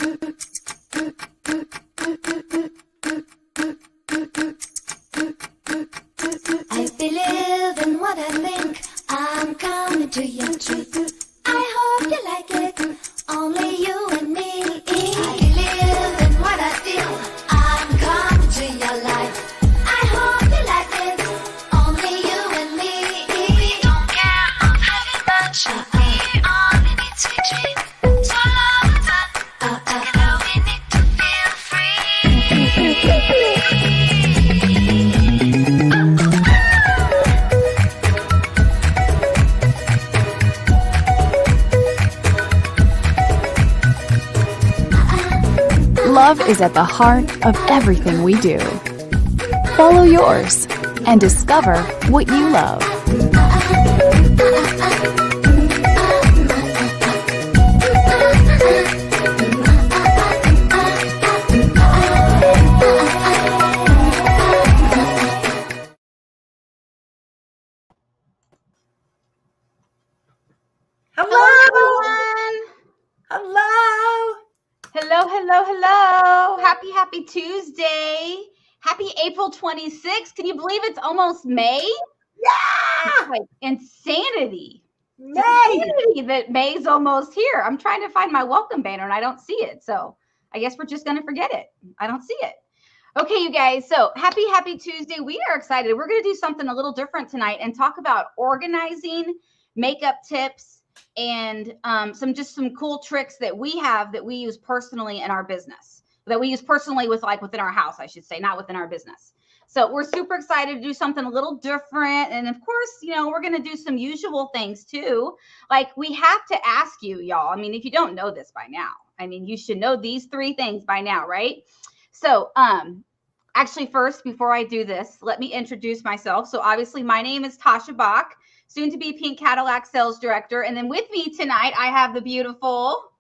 I believe in what I think. I'm coming to your truth. I hope you like it. Only you and me. I believe in what I feel. I'm coming to your life. I hope you like it. Only you and me. We don't care of having much. We only need sweet dreams. So love is up. Together we need to feel free. Love is at the heart of everything we do. Follow yours and discover what you love. Hello. Happy Tuesday. Happy April 26th. Can you believe it's almost May? Yeah! It's like insanity. May! Insanity that May's almost here. I'm trying to find my welcome banner and I don't see it. So I guess we're just going to forget it. I don't see it. Okay, you guys. So happy Tuesday. We are excited. We're going to do something a little different tonight and talk about organizing, makeup tips, and some cool tricks that we have that we use personally in our business, that we use personally within our house, I should say, not within our business. So we're super excited to do something a little different. And of course, we're going to do some usual things too. Like we have to ask you, y'all. I mean, if you don't know this by now, you should know these 3 things by now, right? So actually first, before I do this, let me introduce myself. So obviously my name is Tasha Bach, soon to be Pink Cadillac Sales Director. And then with me tonight, I have the beautiful,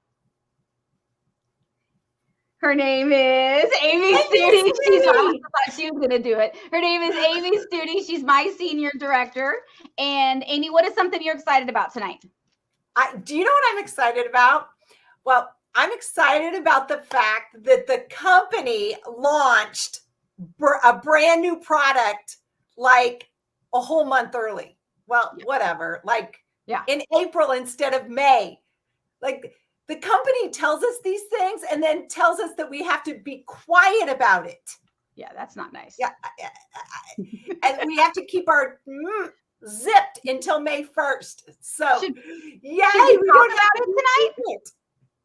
her name is Amy Studi. I thought she was going to do it. Her name is Amy Studi. She's my Senior Director. And Amy, what is something you're excited about tonight? Do you know what I'm excited about? Well, I'm excited about the fact that the company launched a brand new product like a whole month early. Well, whatever, in April instead of May. Like the company tells us these things and then tells us that we have to be quiet about it. Yeah, that's not nice. Yeah. And we have to keep our zipped until May 1st. So, should we talk about it tonight?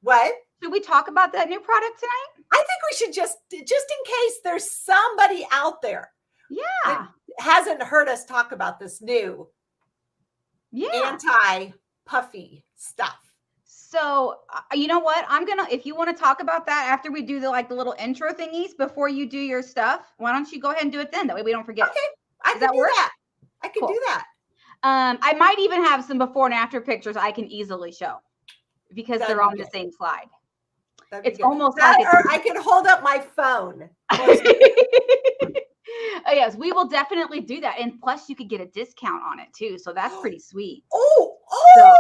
What? Should we talk about that new product tonight? I think we should just in case there's somebody out there that hasn't heard us talk about this new anti-puffy stuff. So you know what? if you want to talk about that after we do the little intro thingies before you do your stuff, why don't you go ahead and do it then? That way we don't forget. Okay, I can do that. I can do that. I might even have some before and after pictures I can easily show because they're on the same slide. It's almost like I can hold up my phone. Oh, yes, we will definitely do that. And plus you could get a discount on it too. So that's pretty sweet. So,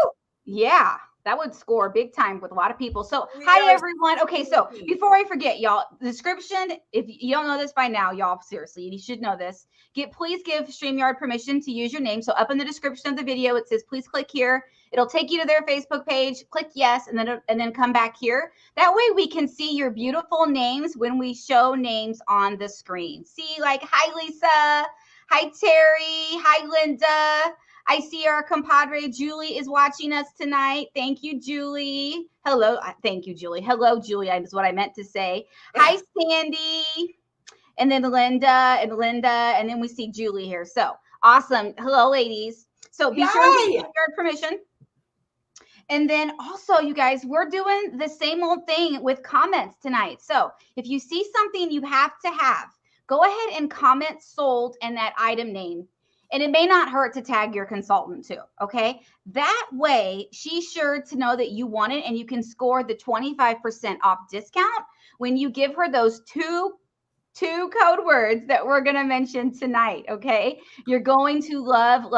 yeah, that would score big time with a lot of people. So hi, everyone. Okay, so before I forget, y'all, the description, if you don't know this by now, y'all, seriously, you should know this. Please give StreamYard permission to use your name. So up in the description of the video, it says, please click here. It'll take you to their Facebook page. Click yes, and then come back here. That way we can see your beautiful names when we show names on the screen. See, hi, Lisa. Hi, Terry. Hi, Linda. I see our compadre Julie is watching us tonight. Thank you, Julie. Hello. Thank you, Julie. Hello, Julie is what I meant to say. Hi, Sandy. And then Linda, and then we see Julie here. So awesome. Hello, ladies. So be sure to give your permission. And then also, you guys, we're doing the same old thing with comments tonight. So if you see something you have to have, go ahead and comment sold and that item name. And it may not hurt to tag your consultant too, okay? That way, she's sure to know that you want it and you can score the 25% off discount when you give her those two code words that we're going to mention tonight, okay? You're going to love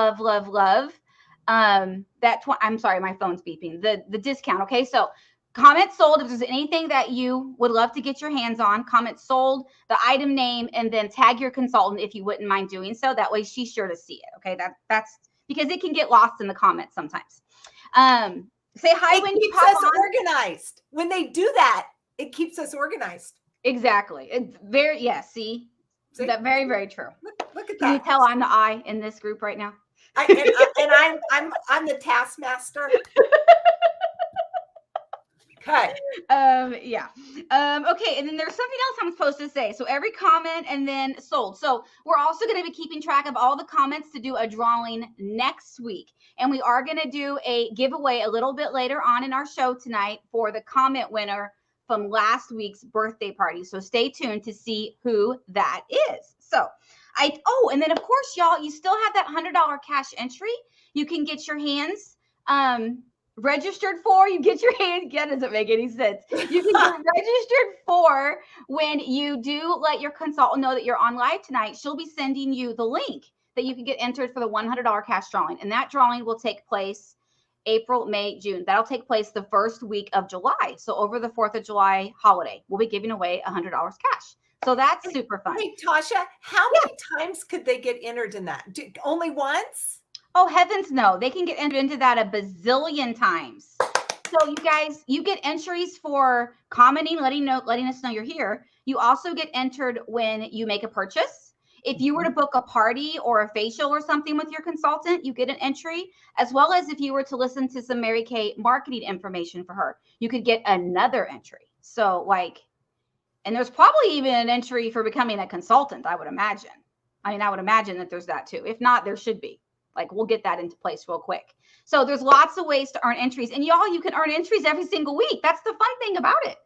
I'm sorry, my phone's beeping. The discount, okay? So comment sold. If there's anything that you would love to get your hands on, comment sold, the item name, and then tag your consultant if you wouldn't mind doing so. That way she's sure to see it. Okay. That's because it can get lost in the comments sometimes. Say hi when you pop us on. Organized. When they do that, it keeps us organized. Exactly. It's very, see? That very, very true. Look at that. Can you tell I'm the I in this group right now? I'm the taskmaster. Okay. Yeah. Okay. And then there's something else I'm supposed to say. So every comment and then sold. So we're also going to be keeping track of all the comments to do a drawing next week. And we are going to do a giveaway a little bit later on in our show tonight for the comment winner from last week's birthday party. So stay tuned to see who that is. So and then of course, y'all, you still have that $100 cash entry. You can get your hands, registered for. You get your hand. That doesn't make any sense. You can get registered for when you do let your consultant know that you're on live tonight. She'll be sending you the link that you can get entered for the $100 cash drawing, and that drawing will take place April, May, June. That'll take place the first week of July. So over the 4th of July holiday, we'll be giving away $100 cash. So that's super fun. Hey, Tasha, how many times could they get entered in that? Only once? Oh, heavens no. They can get entered into that a bazillion times. So you guys, you get entries for commenting, letting us know you're here. You also get entered when you make a purchase. If you were to book a party or a facial or something with your consultant, you get an entry, as well as if you were to listen to some Mary Kay marketing information for her, you could get another entry. So and there's probably even an entry for becoming a consultant, I would imagine. I would imagine that there's that too. If not, there should be. We'll get that into place real quick. So there's lots of ways to earn entries. And y'all, you can earn entries every single week. That's the fun thing about it.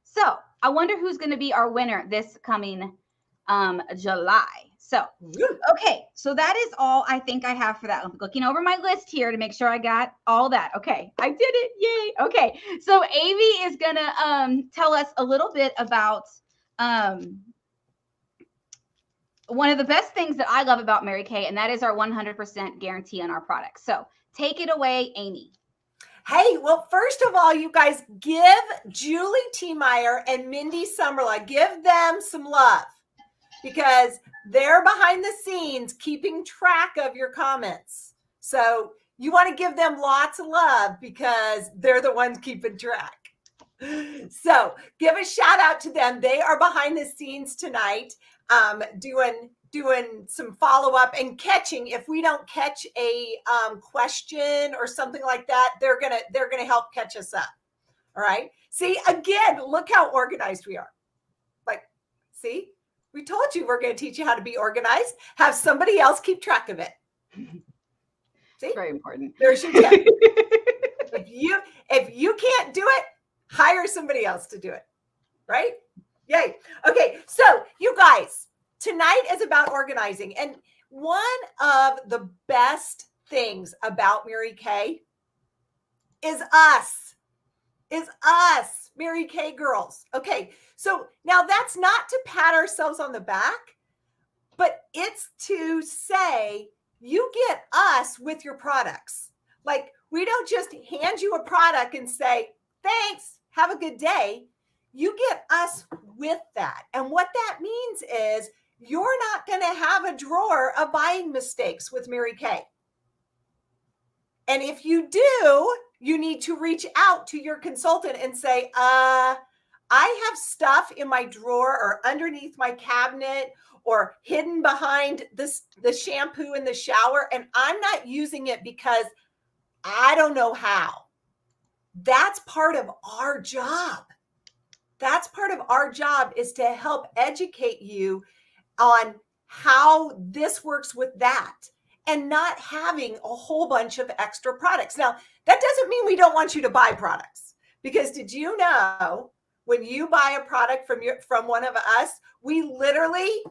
So I wonder who's going to be our winner this coming July. So, okay. So that is all I think I have for that. I'm looking over my list here to make sure I got all that. Okay. I did it. Yay. Okay. So Amy is going to tell us a little bit about one of the best things that I love about Mary Kay, and that is our 100% guarantee on our products. So take it away, Amy. Hey, well, first of all, you guys, give Julie T. Meyer and Mindy Summerla, give them some love, because they're behind the scenes keeping track of your comments. So you want to give them lots of love because they're the ones keeping track. So give a shout out to them. They are behind the scenes tonight, doing some follow-up and catching. If we don't catch a question or something like that, they're gonna help catch us up. All right. See, again, look how organized we are. See, we told you we're going to teach you how to be organized. Have somebody else keep track of it. See, very important. There's your tip. If you can't do it, hire somebody else to do it. Right? Yay. Okay. So you guys, tonight is about organizing. And one of the best things about Mary Kay is us, Mary Kay girls. Okay. So now that's not to pat ourselves on the back, but it's to say you get us with your products. We don't just hand you a product and say, thanks, have a good day. You get us with that. And what that means is you're not going to have a drawer of buying mistakes with Mary Kay. And if you do, you need to reach out to your consultant and say, I have stuff in my drawer or underneath my cabinet or hidden behind the shampoo in the shower, and I'm not using it because I don't know how. That's part of our job. That's part of our job, is to help educate you on how this works with that and not having a whole bunch of extra products. Now, that doesn't mean we don't want you to buy products, because did you know when you buy a product from one of us, we literally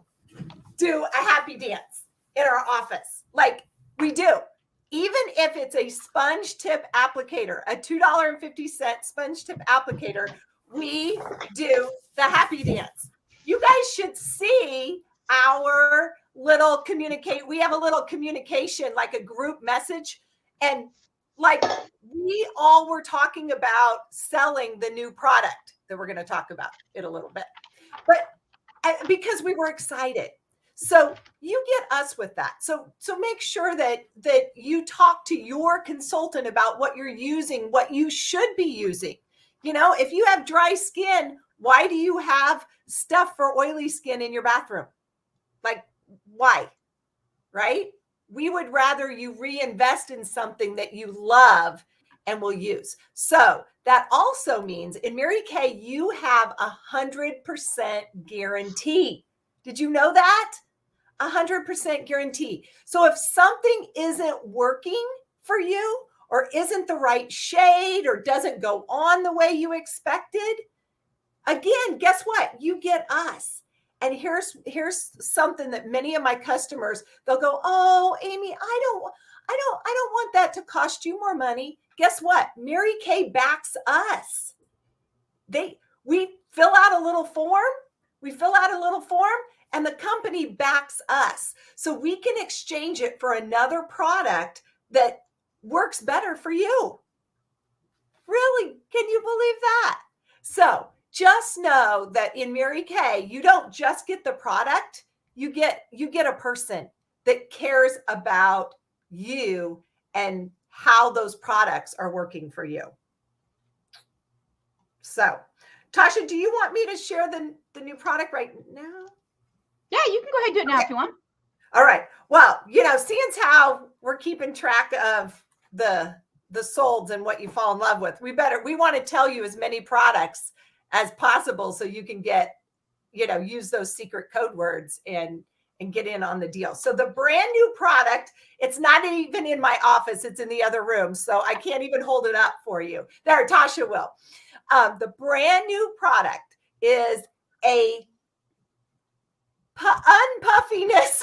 do a happy dance in our office. We do. Even if it's a sponge tip applicator, a $2.50 sponge tip applicator, we do the happy dance. You guys should see our little we have a little communication, like a group message. And we all were talking about selling the new product that we're going to talk about in a little bit, but because we were excited. So you get us with that. So make sure that you talk to your consultant about what you're using, what you should be using. You know, if you have dry skin, why do you have stuff for oily skin in your bathroom? Like, why? Right? We would rather you reinvest in something that you love and will use. So that also means in Mary Kay, you have 100% guarantee. Did you know that? 100% guarantee. So if something isn't working for you or isn't the right shade or doesn't go on the way you expected, again, guess what? You get us. And here's something that many of my customers, they'll go, "Oh, Amy, I don't want that to cost you more money." Guess what? Mary Kay backs us. We fill out a little form. And the company backs us. So we can exchange it for another product that works better for you. Really? Can you believe that? So just know that in Mary Kay, you don't just get the product, you get a person that cares about you and how those products are working for you. So, Tasha, do you want me to share the new product right now? Yeah, you can go ahead and do it now if you want. All right. Well, you know, seeing as how we're keeping track of the solds and what you fall in love with, we want to tell you as many products as possible so you can get, you know, use those secret code words and get in on the deal. So the brand new product, it's not even in my office, it's in the other room. So I can't even hold it up for you. There, Tasha will. The brand new product is a unpuffiness,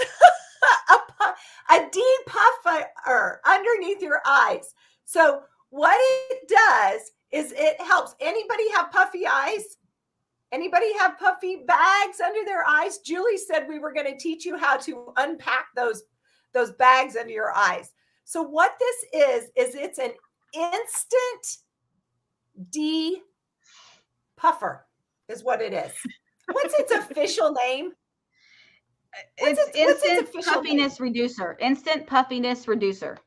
a depuffer underneath your eyes. So what it does is it helps. Anybody have puffy eyes? Anybody have puffy bags under their eyes? Julie said we were going to teach you how to unpack those bags under your eyes. So what this is it's an instant depuffer is what it is. What's its official name? It's instant puffiness reducer. Instant puffiness reducer.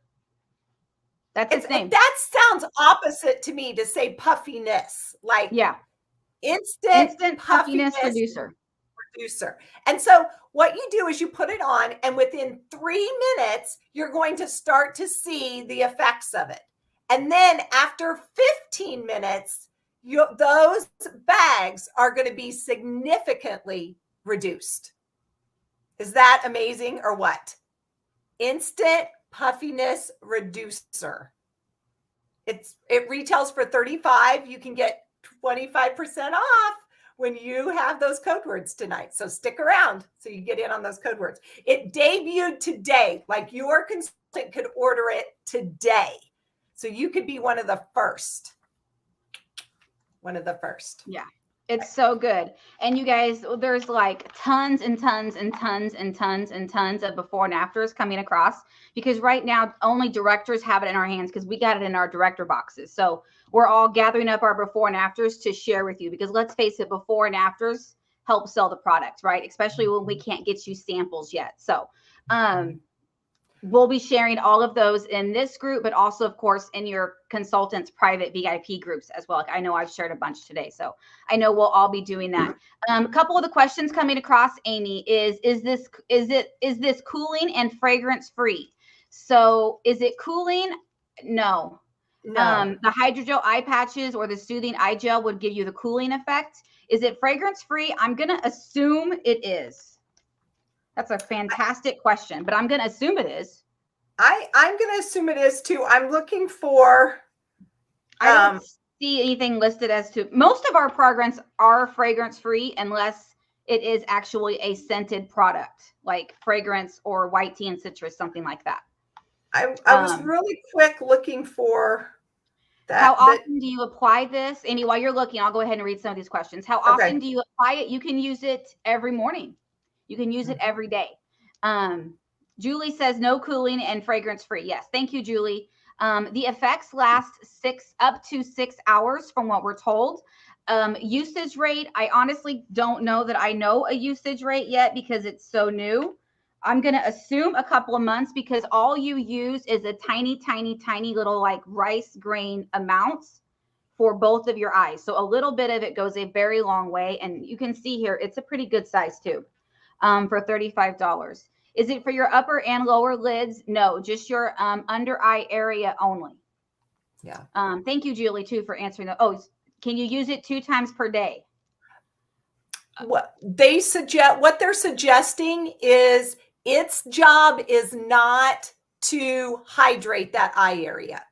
That's its name. That sounds opposite to me to say puffiness. Like, yeah, instant puffiness reducer. And so what you do is you put it on, and within 3 minutes, you're going to start to see the effects of it. And then after 15 minutes, those bags are going to be significantly reduced. Is that amazing or what? Instant puffiness reducer. It retails for $35. You can get 25% off when you have those code words tonight. So stick around so you get in on those code words. It debuted today. Like, your consultant could order it today. So you could be one of the first. Yeah. It's so good. And you guys, there's like tons and tons and tons and tons and tons of before and afters coming across, because right now only directors have it in our hands because we got it in our director boxes. So we're all gathering up our before and afters to share with you, because let's face it, before and afters help sell the product, right? Especially when we can't get you samples yet. So we'll be sharing all of those in this group, but also, of course, in your consultant's private VIP groups as well. Like, I know I've shared a bunch today, so I know we'll all be doing that. A couple of the questions coming across, Amy, is this cooling and fragrance free? So is it cooling? No. The Hydrogel Eye Patches or the Soothing Eye Gel would give you the cooling effect. Is it fragrance free? I'm going to assume it is. That's a fantastic question, but I'm going to assume it is. I'm going to assume it is too. I'm looking for. I don't see anything listed as to. Most of our programs are fragrance free unless it is actually a scented product, like fragrance or white tea and citrus, something like that. I was really quick looking for that. How often do you apply this? Amy, while you're looking, I'll go ahead and read some of these questions. How often do you apply it? You can use it every morning. You can use it every day. Julie says no cooling and fragrance free. Yes. Thank you, Julie. The effects last up to 6 hours from what we're told. Usage rate, I honestly don't know that I know a usage rate yet because it's so new. I'm going to assume a couple of months because all you use is a tiny, tiny, tiny little like rice grain amounts for both of your eyes. So a little bit of it goes a very long way. And you can see here, it's a pretty good size tube for $35. Is it for your upper and lower lids? No, just your under eye area only. Yeah. Thank you, Julie, too, for answering that. Oh, can you use it 2 times per day? What they're suggesting is its job is not to hydrate that eye area.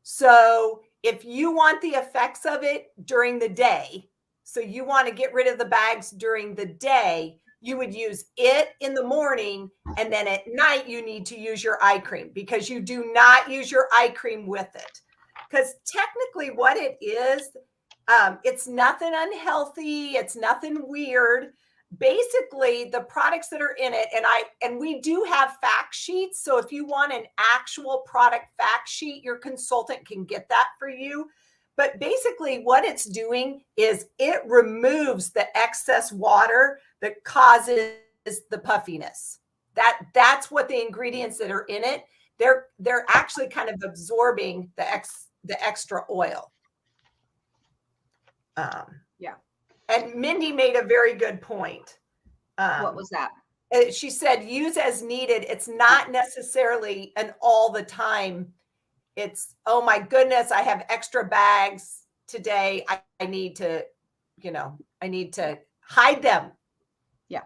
So if you want the effects of it during the day, so you want to get rid of the bags during the day, you would use it in the morning, and then at night you need to use your eye cream, because you do not use your eye cream with it. Because technically what it is, it's nothing unhealthy. It's nothing weird. Basically, the products that are in it, and we do have fact sheets. So if you want an actual product fact sheet, your consultant can get that for you. But basically what it's doing is it removes the excess water that causes the puffiness. That's what the ingredients that are in it. They're actually kind of absorbing the extra oil. Yeah. And Mindy made a very good point. What was that? She said, use as needed. It's not necessarily an all the time. It's, oh my goodness, I have extra bags today. I need to, I need to hide them. Yeah.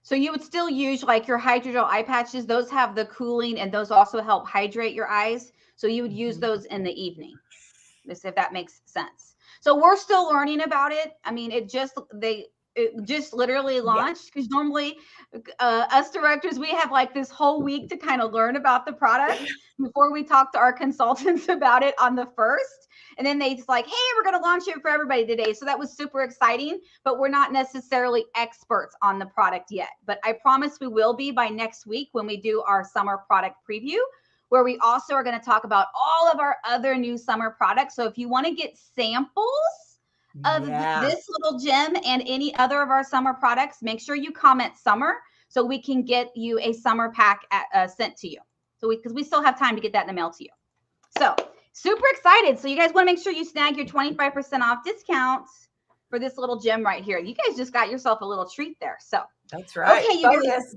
So you would still use like your hydrogel eye patches. Those have the cooling, and those also help hydrate your eyes. So you would use those in the evening, if that makes sense. So we're still learning about it. I mean, it just literally launched, because normally us directors, we have like this whole week to kind of learn about the product before we talk to our consultants about it on the 1st. And then they just like, hey, we're going to launch it for everybody today. So that was super exciting, but we're not necessarily experts on the product yet. But I promise we will be by next week when we do our summer product preview, where we also are going to talk about all of our other new summer products. So if you want to get samples of this little gem and any other of our summer products, make sure you comment summer so we can get you a summer pack sent to you. So because we still have time to get that in the mail to you. So super excited. So you guys want to make sure you snag your 25% off discounts for this little gem right here. You guys just got yourself a little treat there. So that's right. Okay, you guys.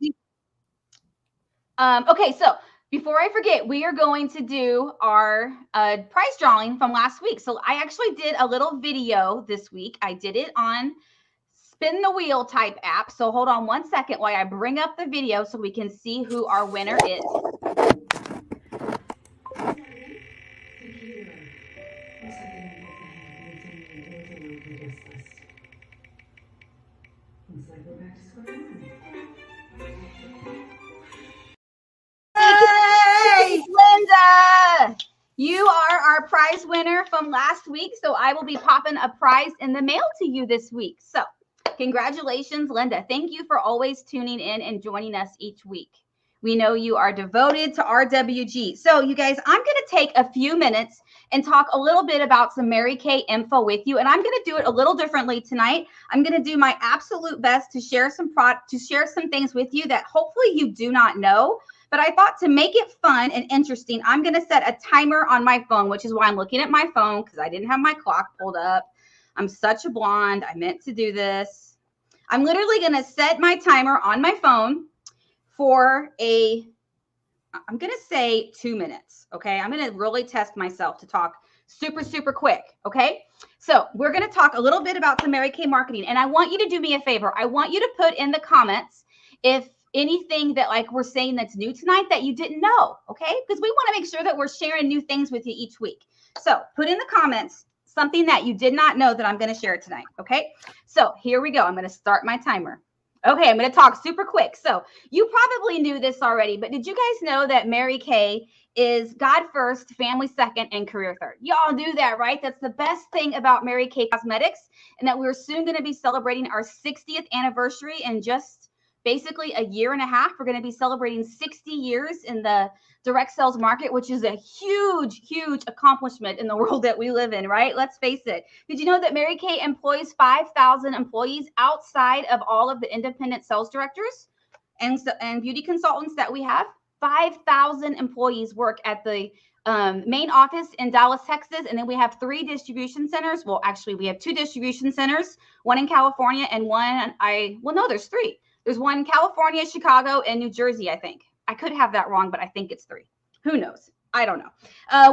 Okay, so before I forget, we are going to do our prize drawing from last week. So I actually did a little video this week. I did it on spin the wheel type app. So hold on 1 second while I bring up the video so we can see who our winner is. Hey, Linda, you are our prize winner from last week. So I will be popping a prize in the mail to you this week. So congratulations, Linda. Thank you for always tuning in and joining us each week. We know you are devoted to RWG. So you guys, I'm going to take a few minutes and talk a little bit about some Mary Kay info with you. And I'm going to do it a little differently tonight. I'm going to do my absolute best to share some things with you that hopefully you do not know. But I thought to make it fun and interesting, I'm going to set a timer on my phone, which is why I'm looking at my phone, because I didn't have my clock pulled up. I'm such a blonde. I meant to do this. I'm literally going to set my timer on my phone for I'm going to say 2 minutes. Okay. I'm going to really test myself to talk super, super quick. Okay. So we're going to talk a little bit about the Mary Kay marketing. And I want you to do me a favor. I want you to put in the comments if anything that like we're saying that's new tonight that you didn't know. Okay. Because we want to make sure that we're sharing new things with you each week. So put in the comments something that you did not know that I'm going to share tonight. Okay. So here we go. I'm going to start my timer. Okay, I'm going to talk super quick. So you probably knew this already, but did you guys know that Mary Kay is God first, family second, and career third? Y'all knew that, right? That's the best thing about Mary Kay Cosmetics, and that we're soon going to be celebrating our 60th anniversary in just basically a year and a half. We're going to be celebrating 60 years in the direct sales market, which is a huge, huge accomplishment in the world that we live in, right? Let's face it. Did you know that Mary Kay employs 5,000 employees outside of all of the independent sales directors and beauty consultants that we have? 5,000 employees work at the main office in Dallas, Texas. And then we have 3 distribution centers. Well, actually, we have 2 distribution centers, one in California and one there's 3. There's one in California, Chicago, and New Jersey, I think. I could have that wrong, but I think it's 3. Who knows? I don't know.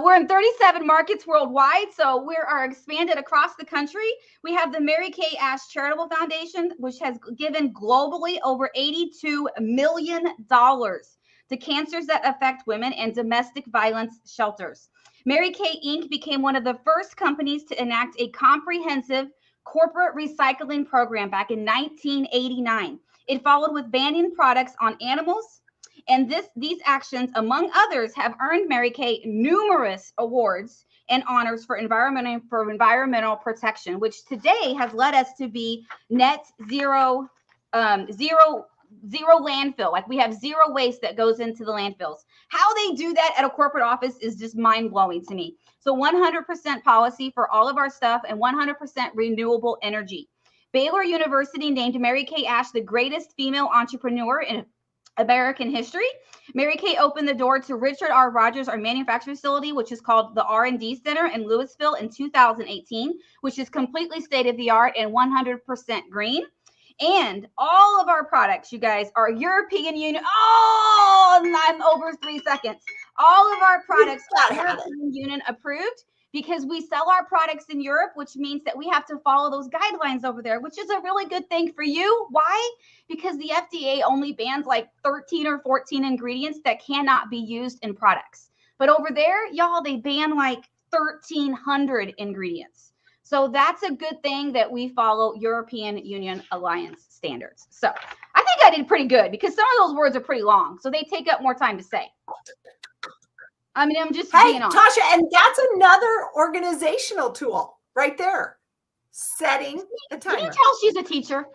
We're in 37 markets worldwide, so we are expanded across the country. We have the Mary Kay Ash Charitable Foundation, which has given globally over $82 million to cancers that affect women and domestic violence shelters. Mary Kay Inc. became one of the first companies to enact a comprehensive corporate recycling program back in 1989. It followed with banning products on animals, and these actions, among others, have earned Mary Kay numerous awards and honors for environmental protection, which today has led us to be net zero landfill. Like, we have zero waste that goes into the landfills. How they do that at a corporate office is just mind-blowing to me. So 100% policy for all of our stuff and 100% renewable energy. Baylor University named Mary Kay Ash the greatest female entrepreneur in American history. Mary Kay opened the door to Richard R. Rogers, our manufacturing facility, which is called the R&D Center in Louisville in 2018, which is completely state-of-the-art and 100% green. And all of our products, you guys, are European Union. Oh, I'm over 3 seconds. All of our products are European Union approved, because we sell our products in Europe, which means that we have to follow those guidelines over there, which is a really good thing for you. Why? Because the FDA only bans like 13 or 14 ingredients that cannot be used in products. But over there, y'all, they ban like 1,300 ingredients. So that's a good thing that we follow European Union Alliance standards. So I think I did pretty good, because some of those words are pretty long, so they take up more time to say. I mean, I'm just being honest. Tasha, and that's another organizational tool right there. Setting a timer. Can you tell she's a teacher?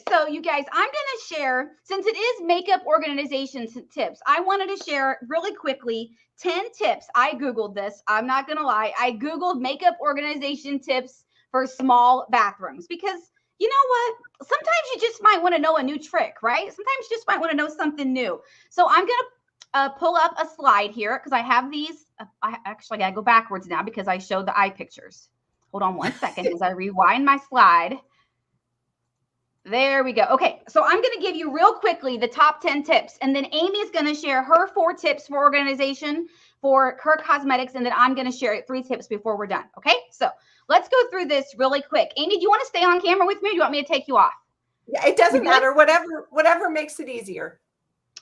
So you guys, I'm going to share, since it is makeup organization tips, I wanted to share really quickly 10 tips. I Googled this. I'm not going to lie. I Googled makeup organization tips for small bathrooms, because you know what? Sometimes you just might want to know a new trick, right? Sometimes you just might want to know something new. So I'm going to pull up a slide here, because I have these. I actually got to go backwards now because I showed the eye pictures. Hold on one second as I rewind my slide. There we go. Okay, so I'm going to give you real quickly the top 10 tips, and then Amy's going to share her 4 tips for organization for her cosmetics, and then I'm going to share 3 tips before we're done. Okay, so let's go through this really quick. Amy, do you want to stay on camera with me, or do you want me to take you off? Yeah, it doesn't matter. Whatever makes it easier.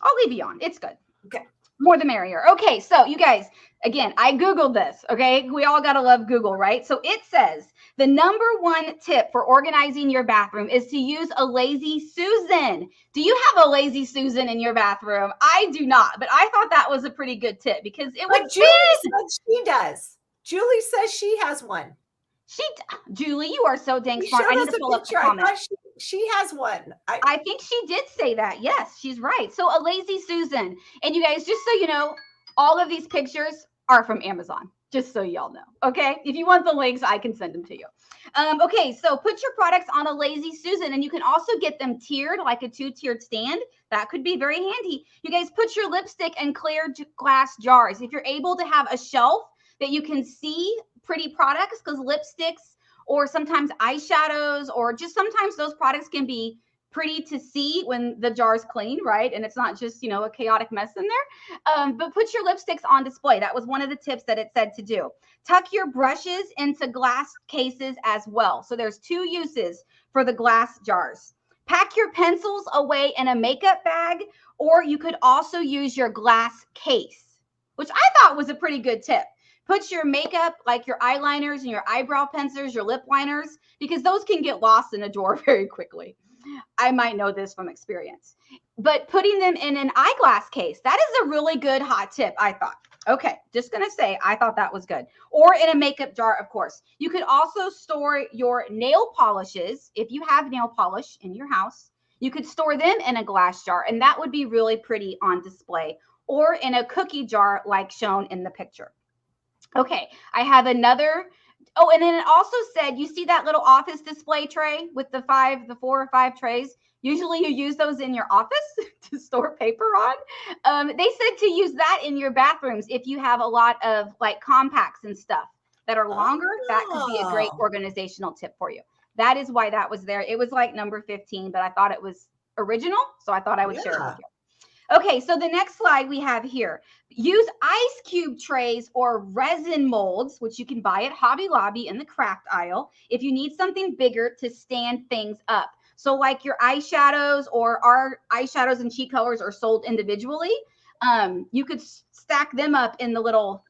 I'll leave you on. It's good. Okay. More the merrier. Okay, so you guys, again, I Googled this, okay? We all got to love Google, right? So it says the number 1 tip for organizing your bathroom is to use a lazy Susan. Do you have a lazy Susan in your bathroom? I do not, but I thought that was a pretty good tip, because it was Julie says she does. Julie says she has one. Julie, you are so dang smart. I need to pull up the comment. She has one. I think she did say that. Yes, she's right. So a lazy Susan. And you guys, just so you know, all of these pictures are from Amazon, just so y'all know. Okay. If you want the links, I can send them to you. Okay. So put your products on a lazy Susan, and you can also get them tiered, like a 2-tiered stand. That could be very handy. You guys, put your lipstick in clear glass jars. If you're able to have a shelf that you can see pretty products, because lipsticks or sometimes eyeshadows, or just sometimes those products can be pretty to see when the jar's clean, right? And it's not just, a chaotic mess in there. But put your lipsticks on display. That was one of the tips that it said to do. Tuck your brushes into glass cases as well. So there's 2 uses for the glass jars. Pack your pencils away in a makeup bag, or you could also use your glass case, which I thought was a pretty good tip. Put your makeup, like your eyeliners and your eyebrow pencils, your lip liners, because those can get lost in a drawer very quickly. I might know this from experience. But putting them in an eyeglass case, that is a really good hot tip, I thought. Okay, just gonna say, I thought that was good. Or in a makeup jar, of course. You could also store your nail polishes. If you have nail polish in your house, you could store them in a glass jar, and that would be really pretty on display, or in a cookie jar like shown in the picture. Okay, I have another. Oh, and then it also said, you see that little office display tray with the 4 or 5 trays? Usually you use those in your office to store paper on. They said to use that in your bathrooms if you have a lot of like compacts and stuff that are longer. That could be a great Oh. organizational tip for you. That is why that was there. It was like number 15, but I thought it was original, so I thought I would share it with you. Okay, so the next slide we have here. Use ice cube trays or resin molds, which you can buy at Hobby Lobby in the craft aisle, if you need something bigger to stand things up. So like your eyeshadows, or our eyeshadows and cheek colors are sold individually. You could stack them up in the little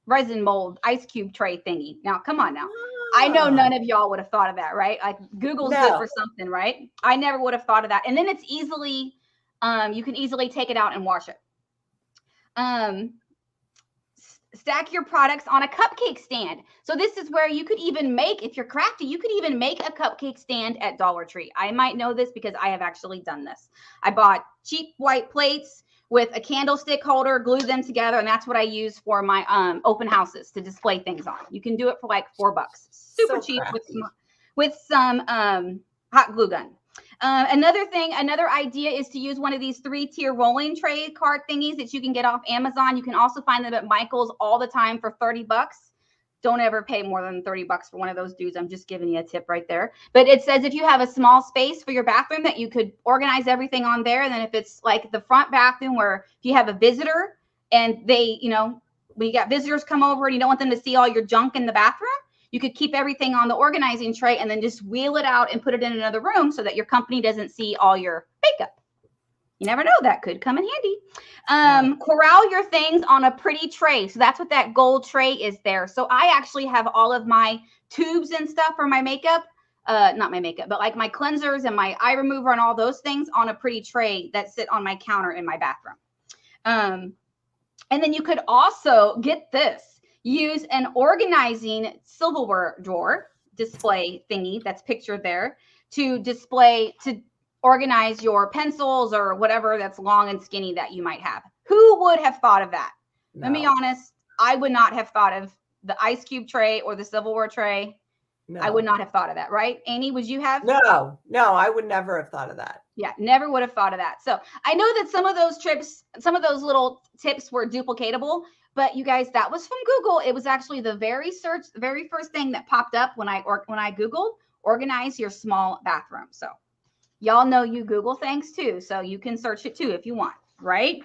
resin mold ice cube tray thingy. Now, come on now. I know none of y'all would have thought of that, right? Like Google's good for something, right? I never would have thought of that. And then it's easily, you can easily take it out and wash it. Stack your products on a cupcake stand. So this is where you could even make, if you're crafty, you could even make a cupcake stand at Dollar Tree. I might know this because I have actually done this. I bought cheap white plates with a candlestick holder, glued them together, and that's what I use for my open houses to display things on. You can do it for like $4. Super cheap with some hot glue gun. Another idea is to use one of these 3-tier rolling tray card thingies that you can get off Amazon. You can also find them at Michael's all the time for $30. Don't ever pay more than $30 for one of those dudes. I'm just giving you a tip right there. But it says if you have a small space for your bathroom, that you could organize everything on there. And then if it's like the front bathroom, where if you have a visitor and they, when you got visitors come over and you don't want them to see all your junk in the bathroom, you could keep everything on the organizing tray and then just wheel it out and put it in another room so that your company doesn't see all your makeup. You never know, that could come in handy. Corral your things on a pretty tray. So that's what that gold tray is there. So I actually have all of my tubes and stuff for my makeup, not my makeup, but like my cleansers and my eye remover and all those things on a pretty tray that sit on my counter in my bathroom. And then you could also get this. Use an organizing silverware drawer display thingy that's pictured there to organize your pencils or whatever that's long and skinny that you might have. Who would have thought of that? No. Let me be honest. I would not have thought of the ice cube tray or the silverware tray. No. I would not have thought of that, right? Amy, would you have? No, I would never have thought of that. Yeah, never would have thought of that. So I know that some of those little tips were duplicatable. But you guys, that was from Google. It was actually the very first thing that popped up when I Googled organize your small bathroom. So y'all know you Google things too. So you can search it too if you want, right?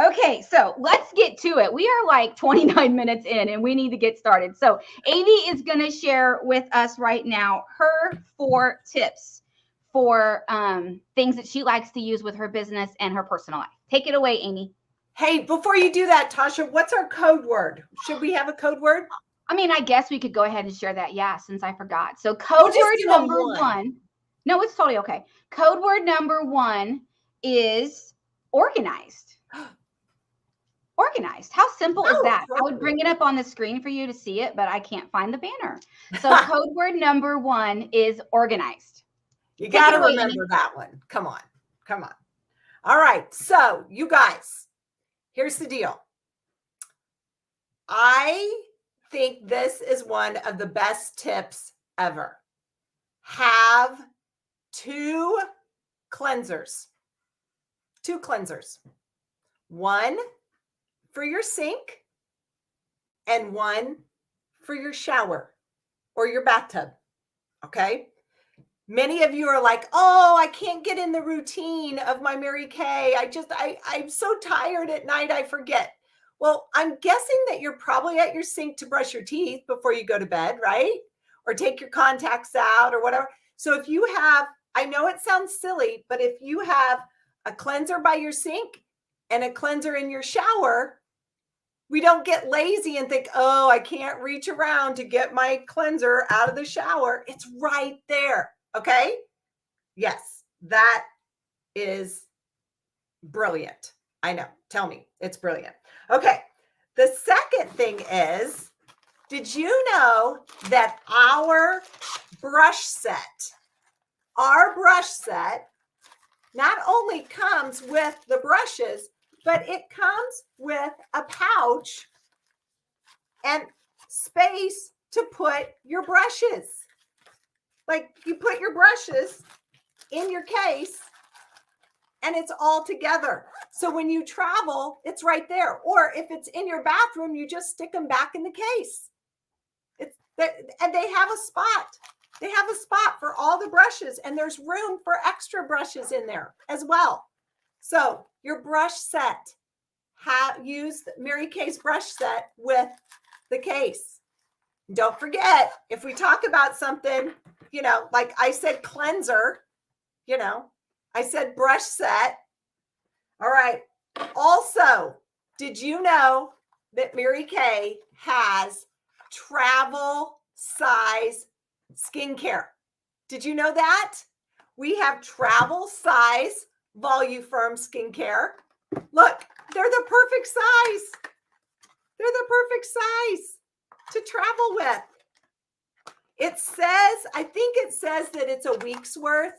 Okay, so let's get to it. We are like 29 minutes in and we need to get started. So Amy is going to share with us right now her 4 tips for things that she likes to use with her business and her personal life. Take it away, Amy. Hey, before you do that, Tasha, what's our code word? Should we have a code word? I mean, I guess we could go ahead and share that. Yeah, since I forgot. So code word number 1. No, it's totally okay. Code word number 1 is organized. Organized. How simple is that? I would bring it up on the screen for you to see it, but I can't find the banner. So code word number 1 is organized. You got to remember that one. Come on. All right. So you guys, here's the deal. I think this is one of the best tips ever. Have 2 cleansers. 2 cleansers. One for your sink and one for your shower or your bathtub. Okay? Many of you are like, oh, I can't get in the routine of my Mary Kay. I'm so tired at night, I forget. Well, I'm guessing that you're probably at your sink to brush your teeth before you go to bed, right? Or take your contacts out or whatever. So if you have, I know it sounds silly, but if you have a cleanser by your sink and a cleanser in your shower, we don't get lazy and think, oh, I can't reach around to get my cleanser out of the shower. It's right there. Okay. Yes, that is brilliant. I know. Tell me. It's brilliant. Okay. The second thing is, did you know that our brush set not only comes with the brushes, but it comes with a pouch and space to put your brushes. Like you put your brushes in your case and it's all together. So when you travel, it's right there. Or if it's in your bathroom, you just stick them back in the case. And they have a spot. They have a spot for all the brushes, and there's room for extra brushes in there as well. So your brush set, use Mary Kay's brush set with the case. Don't forget, if we talk about something, like I said, cleanser, I said brush set. All right. Also, did you know that Mary Kay has travel size skincare? Did you know that? We have travel size Voluform skincare. Look, they're the perfect size. They're the perfect size to travel with. It says, I think it says that it's a week's worth.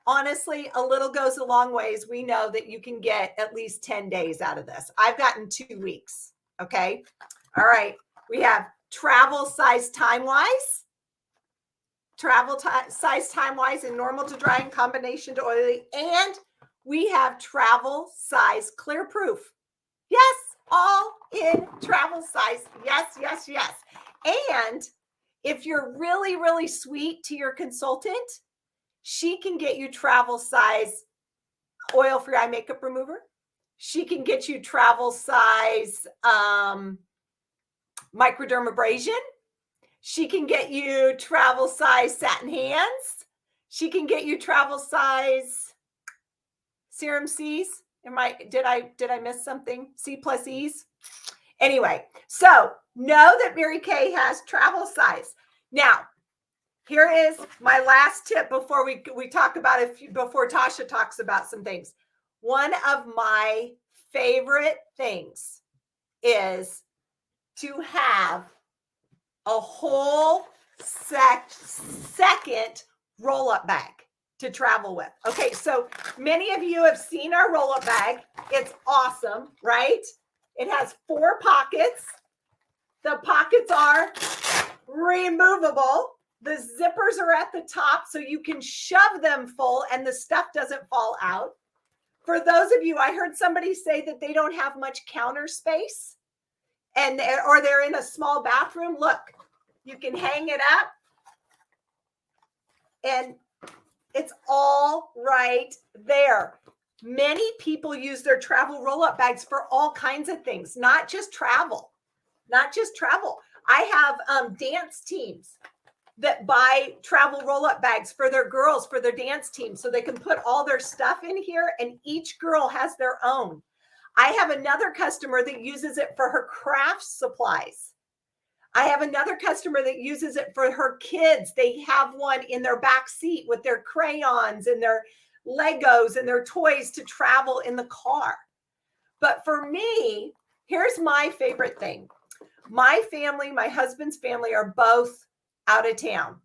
Honestly, a little goes a long ways. We know that you can get at least 10 days out of this. I've gotten 2 weeks. Okay. All right. We have travel size time-wise, size time-wise and normal to dry and combination to oily. And we have travel size clear proof. Yes, all in travel size. Yes, yes, yes. And if you're really, really sweet to your consultant, she can get you travel size oil-free eye makeup remover. She can get you travel size microdermabrasion. She can get you travel size satin hands. She can get you travel size serum C's. Did I miss something? C+E's. Anyway, so know that Mary Kay has travel size. Now, here is my last tip before we talk about before Tasha talks about some things. One of my favorite things is to have a whole second roll-up bag to travel with. Okay, so many of you have seen our roll-up bag. It's awesome, right? It has 4 pockets. The pockets are removable. The zippers are at the top, so you can shove them full and the stuff doesn't fall out. For those of you, I heard somebody say that they don't have much counter space or they're in a small bathroom. Look, you can hang it up and it's all right there. Many people use their travel roll-up bags for all kinds of things, not just travel. I have dance teams that buy travel roll-up bags for their girls, for their dance team, so they can put all their stuff in here and each girl has their own. I have another customer that uses it for her craft supplies. I have another customer that uses it for her kids. They have one in their back seat with their crayons and their Legos and their toys to travel in the car. But for me, here's my favorite thing. My family, my husband's family are both out of town.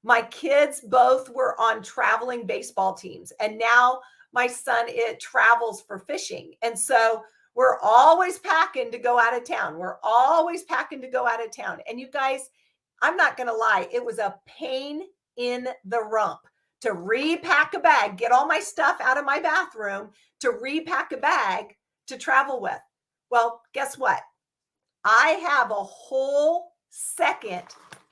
My kids both were on traveling baseball teams. And now my son, it travels for fishing. And so we're always packing to go out of town. And you guys, I'm not going to lie. It was a pain in the rump to repack a bag, get all my stuff out of my bathroom, to repack a bag to travel with. Well, guess what? I have a whole second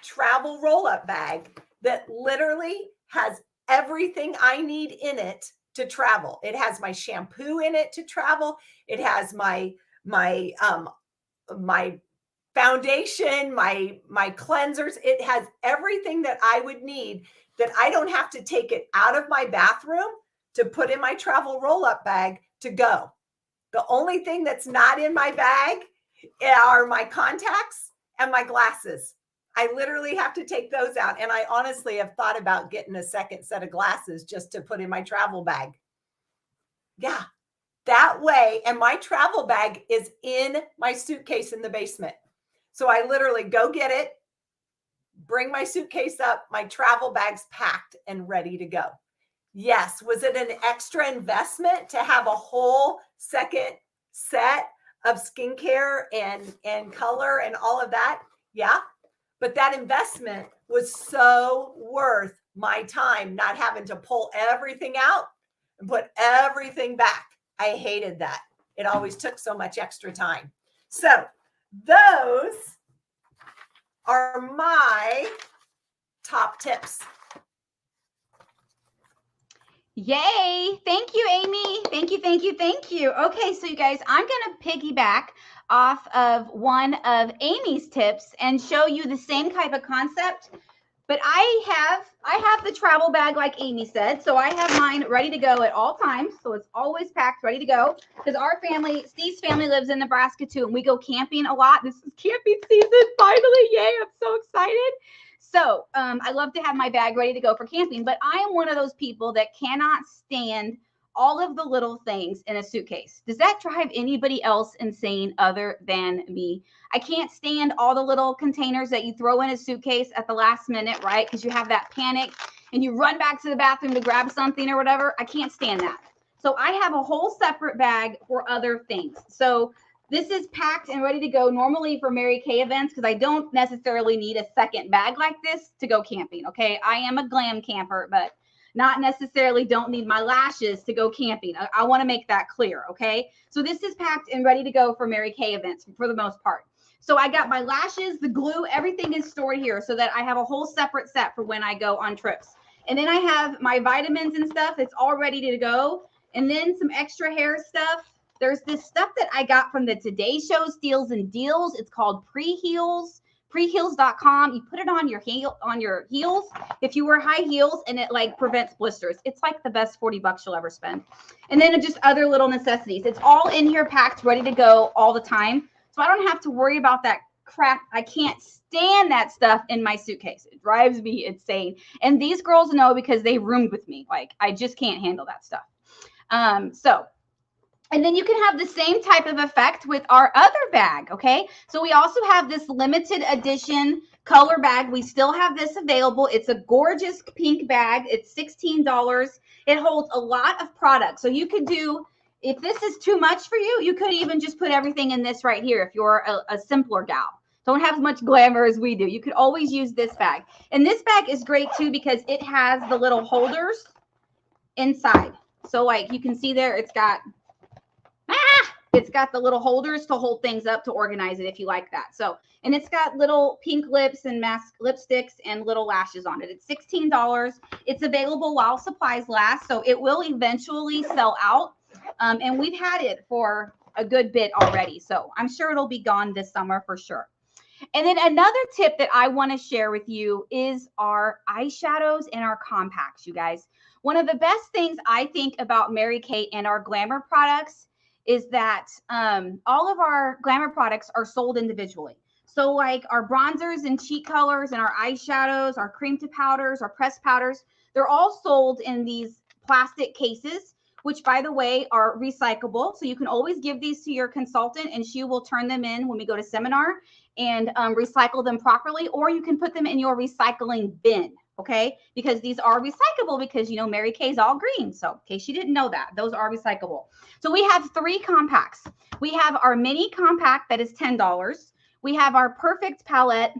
travel roll-up bag that literally has everything I need in it to travel. It has my shampoo in it to travel. It has my foundation, my cleansers. It has everything that I would need, that I don't have to take it out of my bathroom to put in my travel roll-up bag to go. The only thing that's not in my bag are my contacts and my glasses. I literally have to take those out. And I honestly have thought about getting a second set of glasses just to put in my travel bag. Yeah. That way, and my travel bag is in my suitcase in the basement. So I literally go get it, bring my suitcase up, my travel bag's packed and ready to go. Yes. Was it an extra investment to have a whole second set of skincare and color and all of that? Yeah. But that investment was so worth my time, not having to pull everything out and put everything back. I hated that. It always took so much extra time. So those are my top tips. Yay. Thank you, Amy. Thank you, thank you, thank you. Okay, so you guys, I'm going to piggyback off of one of Amy's tips and show you the same type of concept. But I have the travel bag like Amy said. So I have mine ready to go at all times. So it's always packed, ready to go. Because our family, Steve's family lives in Nebraska too. And we go camping a lot. This is camping season, finally. Yay, I'm so excited. So I love to have my bag ready to go for camping. But I am one of those people that cannot stand all of the little things in a suitcase. Does that drive anybody else insane other than me? I can't stand all the little containers that you throw in a suitcase at the last minute, right? Because you have that panic and you run back to the bathroom to grab something or whatever. I can't stand that. So I have a whole separate bag for other things. So this is packed and ready to go normally for Mary Kay events because I don't necessarily need a second bag like this to go camping, okay? I am a glam camper, but not necessarily don't need my lashes to go camping. I want to make that clear, okay? So this is packed and ready to go for Mary Kay events for the most part. So I got my lashes, the glue, everything is stored here so that I have a whole separate set for when I go on trips. And then I have my vitamins and stuff. It's all ready to go. And then some extra hair stuff. There's this stuff that I got from the Today Show Steals and Deals. It's called Pre-Heals. Preheals.com. You put it on your heels if you wear high heels, and it like prevents blisters. It's like the best $40 you'll ever spend. And then just other little necessities. It's all in here packed, ready to go all the time. So I don't have to worry about that crap. I can't stand that stuff in my suitcase. It drives me insane. And these girls know because they roomed with me. Like I just can't handle that stuff. And then you can have the same type of effect with our other bag, okay? So we also have this limited edition color bag. We still have this available. It's a gorgeous pink bag. It's $16. It holds a lot of products. So you could do, if this is too much for you, you could even just put everything in this right here if you're a simpler gal. Don't have as much glamour as we do. You could always use this bag. And this bag is great too because it has the little holders inside. So like you can see there, it's got the little holders to hold things up to organize it if you like that. So, and it's got little pink lips and mask lipsticks and little lashes on it. It's $16. It's available while supplies last. So it will eventually sell out. And we've had it for a good bit already. So I'm sure it'll be gone this summer for sure. And then another tip that I want to share with you is our eyeshadows and our compacts, you guys. One of the best things I think about Mary Kay and our glamour products is that all of our glamour products are sold individually. So like our bronzers and cheek colors and our eyeshadows, our cream to powders, our pressed powders, they're all sold in these plastic cases, which by the way are recyclable. So you can always give these to your consultant and she will turn them in when we go to seminar and recycle them properly, or you can put them in your recycling bin. Okay, because these are recyclable because, you know, Mary Kay's all green. So in case you didn't know that, those are recyclable. So we have 3 compacts. We have our mini compact that is $10. We have our perfect palette.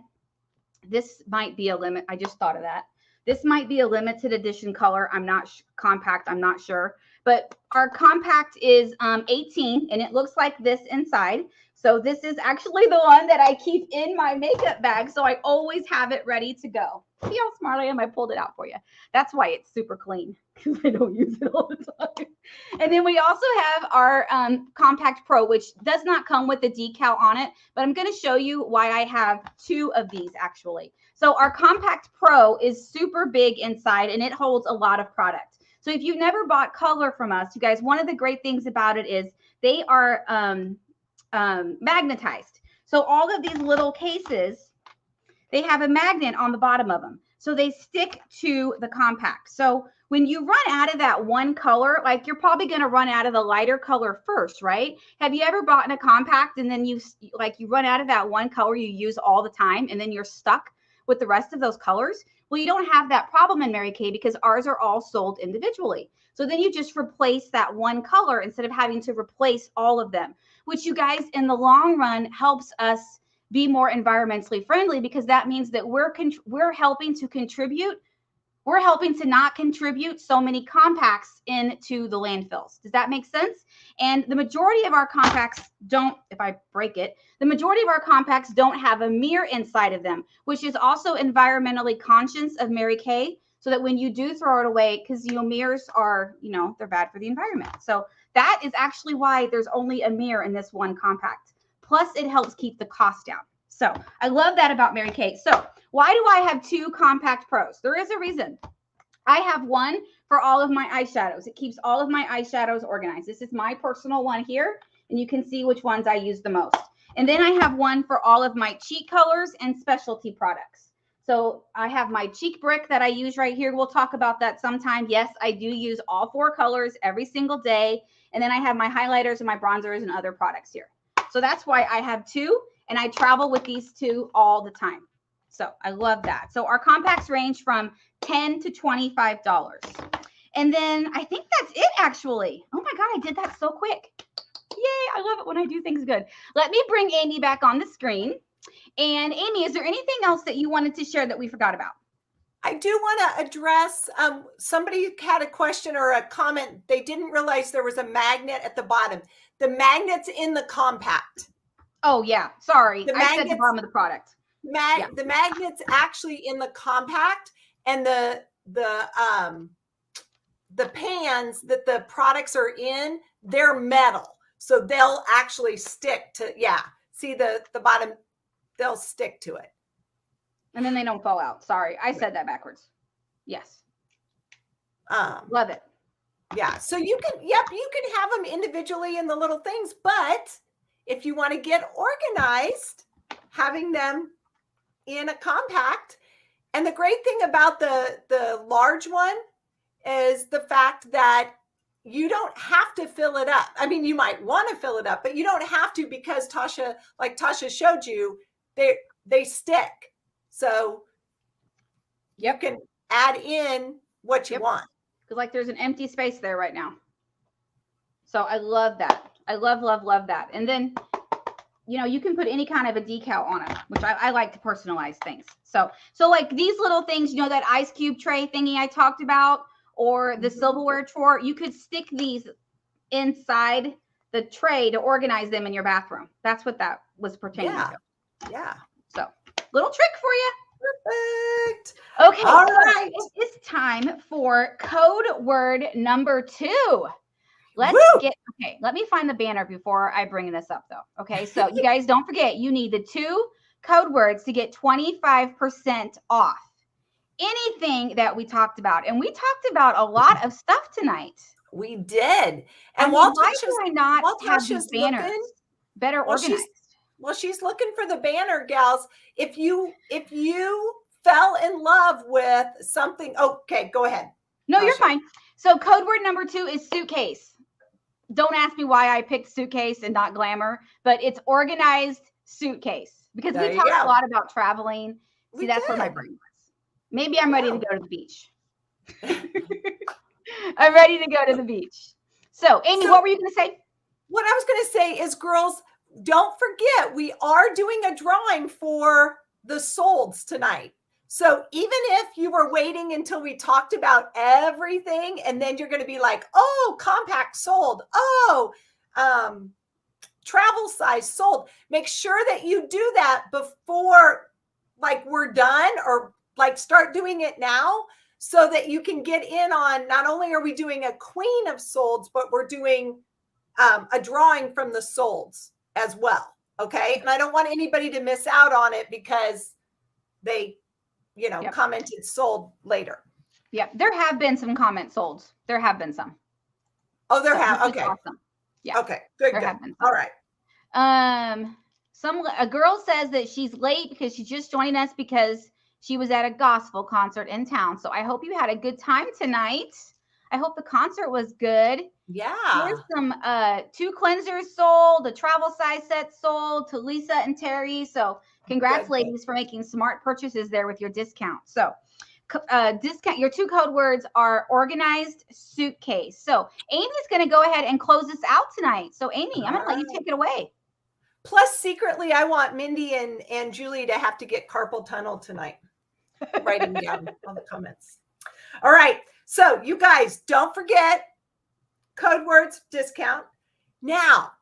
This might be a limit. I just thought of that. This might be a limited edition color. I'm not compact. I'm not sure. But our compact is 18 and it looks like this inside. So this is actually the one that I keep in my makeup bag. So I always have it ready to go. See how smart I am? I pulled it out for you. That's why it's super clean because I don't use it all the time. And then we also have our Compact Pro, which does not come with the decal on it, but I'm going to show you why I have 2 of these actually. So our Compact Pro is super big inside and it holds a lot of product. So if you've never bought color from us, you guys, one of the great things about it is they are magnetized. So all of these little cases, they have a magnet on the bottom of them. so they stick to the compact. So when you run out of that one color, like you're probably going to run out of the lighter color first, right? Have you ever bought in a compact and then you run out of that one color you use all the time and then you're stuck with the rest of those colors? Well, you don't have that problem in Mary Kay because ours are all sold individually. So then you just replace that one color instead of having to replace all of them, which you guys in the long run helps us be more environmentally friendly, because that means that we're helping to contribute. We're helping to not contribute so many compacts into the landfills. Does that make sense? And the majority of our compacts don't, if I break it, the majority of our compacts don't have a mirror inside of them, which is also environmentally conscious of Mary Kay, so that when you do throw it away, because, you know, mirrors are, you know, they're bad for the environment. So that is actually why there's only a mirror in this one compact. Plus, it helps keep the cost down. So I love that about Mary Kay. So why do I have 2 Compact Pros? There is a reason. I have one for all of my eyeshadows. It keeps all of my eyeshadows organized. This is my personal one here, and you can see which ones I use the most. And then I have one for all of my cheek colors and specialty products. So I have my cheek brick that I use right here. We'll talk about that sometime. Yes, I do use all 4 colors every single day. And then I have my highlighters and my bronzers and other products here. So that's why I have 2, and I travel with these 2 all the time. So I love that. So our compacts range from $10 to $25. And then I think that's it, actually. Oh my God, I did that so quick. Yay, I love it when I do things good. Let me bring Amy back on the screen. And Amy, is there anything else that you wanted to share that we forgot about? I do want to address, somebody had a question or a comment. They didn't realize there was a magnet at the bottom. The magnet's in the compact. Oh, yeah. Sorry. I said the bottom of the product. The magnet's actually in the compact, and the pans that the products are in, they're metal. So they'll actually stick to, see the bottom, they'll stick to it. And then they don't fall out. Sorry. I said that backwards. Yes. Love it. Yeah. So you can have them individually in the little things, but if you want to get organized, having them in a compact. And the great thing about the large one is the fact that you don't have to fill it up. I mean, you might want to fill it up, but you don't have to, because Tasha, like Tasha showed you, they stick. So you can add in what you want. Because like there's an empty space there right now. So I love that. I love, love, love that. And then, you know, you can put any kind of a decal on it, which I like to personalize things. So like these little things, you know, that ice cube tray thingy I talked about, or the silverware drawer, you could stick these inside the tray to organize them in your bathroom. That's what that was pertaining to. Yeah. So little trick for you. Perfect. Okay. All right. It is time for code word number 2. Let me find the banner before I bring this up, though. Okay, so you guys don't forget, you need the 2 code words to get 25% off anything that we talked about. And we talked about a lot of stuff tonight. We did. And why do I not have these banners better organized? She's looking for the banner, gals. If you fell in love with something, okay, go ahead. No, Tasha. You're fine. So code word number 2 is suitcase. Don't ask me why I picked suitcase and not glamour, but it's organized suitcase, because we talked a lot about traveling. See, that's where my brain was. Maybe I'm ready to go to the beach. I'm ready to go to the beach. So, Amy, what were you going to say? What I was going to say is, girls, don't forget, we are doing a drawing for the solds tonight. So even if you were waiting until we talked about everything, and then you're going to be like, oh, compact sold, oh, travel size sold, make sure that you do that before like we're done, or like start doing it now, so that you can get in on, not only are we doing a queen of solds, but we're doing a drawing from the solds as well. Okay. And I don't want anybody to miss out on it because they, commented sold later. Yeah. There have been some comments sold. There have been some. Oh, there have. Okay. Awesome. Yeah. Okay. Good. There have been some. All right. A girl says that she's late because she's just joining us because She was at a gospel concert in town. So I hope you had a good time tonight. I hope the concert was good. Yeah. Here's some 2 cleansers sold, a travel size set sold to Lisa and Terry. So congrats, Good. ladies, for making smart purchases there with your discount. So discount, your 2 code words are organized suitcase. So Amy's going to go ahead and close this out tonight. So Amy, I'm going to let you take it away. Plus, secretly, I want Mindy and Julie to have to get carpal tunnel tonight. Writing down all the comments. All right. So you guys, don't forget code words discount. Now,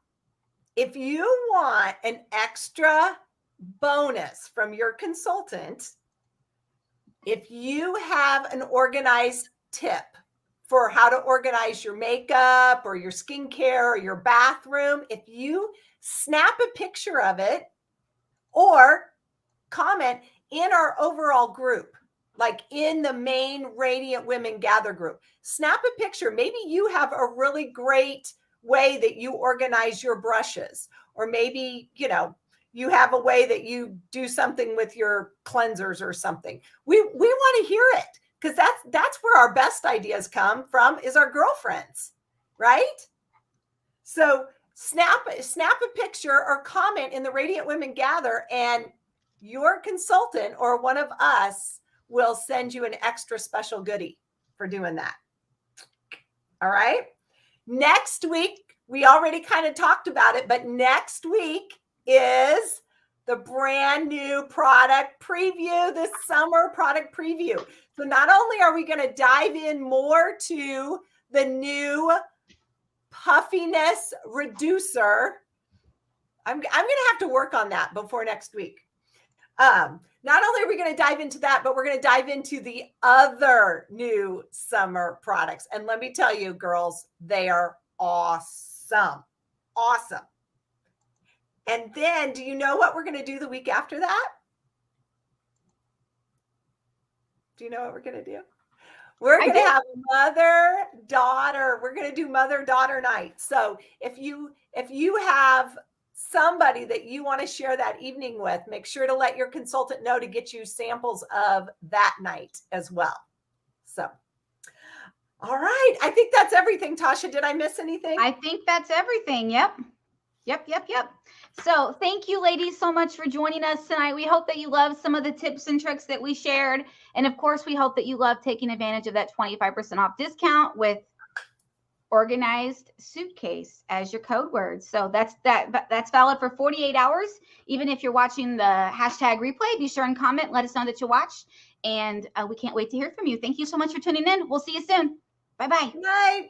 if you want an extra bonus from your consultant, if you have an organized tip for how to organize your makeup or your skincare or your bathroom, if you snap a picture of it or comment in our overall group, like in the main Radiant Women Gather group, snap a picture. Maybe you have a really great way that you organize your brushes, or maybe, you have a way that you do something with your cleansers or something. We want to hear it, because that's where our best ideas come from, is our girlfriends, right? So snap a picture or comment in the Radiant Women Gather, and your consultant or one of us will send you an extra special goodie for doing that. All right. Next week, we already kind of talked about it, but next week is the brand new product preview, this summer product preview. So not only are we going to dive in more to the new puffiness reducer, I'm going to have to work on that before next week. Not only are we going to dive into that, but we're going to dive into the other new summer products. And let me tell you, girls, they are awesome. Awesome. And then, do you know what we're going to do the week after that? Do you know what we're going to do? We're going to have mother-daughter. We're going to do mother-daughter night. So if you have somebody that you want to share that evening with, make sure to let your consultant know to get you samples of that night as well. So, all right. I think that's everything. Tasha, did I miss anything? I think that's everything. Yep. So thank you, ladies, so much for joining us tonight. We hope that you love some of the tips and tricks that we shared. And of course, we hope that you love taking advantage of that 25% off discount with organized suitcase as your code word. So that's valid for 48 hours. Even if you're watching the hashtag replay, be sure and comment. Let us know that you watched. And we can't wait to hear from you. Thank you so much for tuning in. We'll see you soon. Bye-bye. Good night.